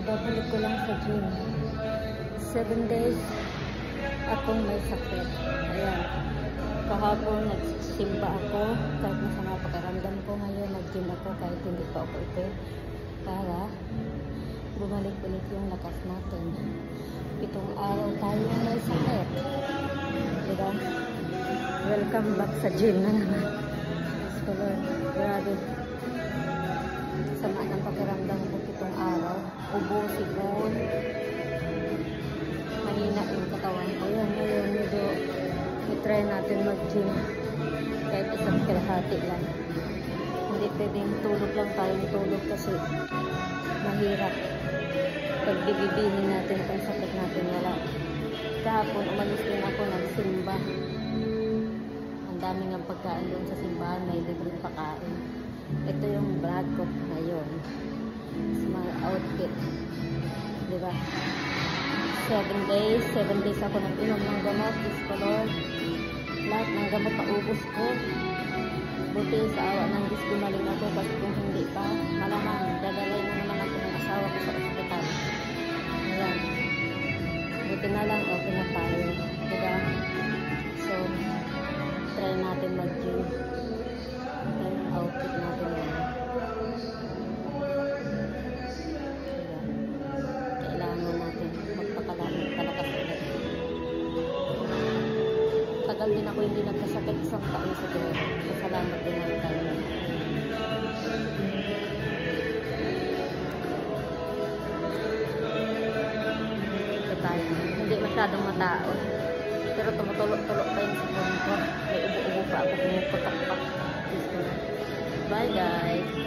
Babalik ko lang sa gym. 7 days akong may sakit. Ayan. Kahapon nagsimba ako. Kahit masama pakiramdam ko ngayon, nag-gym ako kahit hindi pa ako ito. Para bumalik ulit yung lakas natin. 7 araw tayo may sakit. Diba? Welcome back sa gym na naman. Grabe. Sama ng pakiramdam ko 7 araw. Ubo, sipon. Mahina yung katawan ko. Ngayon, medyo i-try natin mag-gym. Kahit isang kalahati lang. Hindi pwedeng tulog lang tayo. Tulog kasi mahirap. Pag bibibihin natin kung sakit natin wala. Kahapon, umalis din ako, nagsimba. Ang daming ang pagkain doon sa simbahan. May libreng pakain. Ito yung vlog ko ngayon. Small outfit. Diba? 7 days ako nag-inom ng gamot. Diyos ko Lord. Lahat ng gamot paubos ko. Buti sa awa ng Diyos gumaling ako. Kasi kung hindi pa, malamang dadalay na naman ako ng asawa ko sa ospital. Ayan. Buti na lang okay na tayo. Diba? So, try natin mag-gym. Ito yung outfit natin yun. Kailangan natin magpakalakas ulit. Tagal din ako hindi nagkasakit, isang taon siguro. Salamat din ang tayo. Ito tayo. Hindi masyadong mataon. Pero tumutulok-tulok pa yung sipon ko. May ubo-ubo pa ako. Pumuputok pa. Bye guys.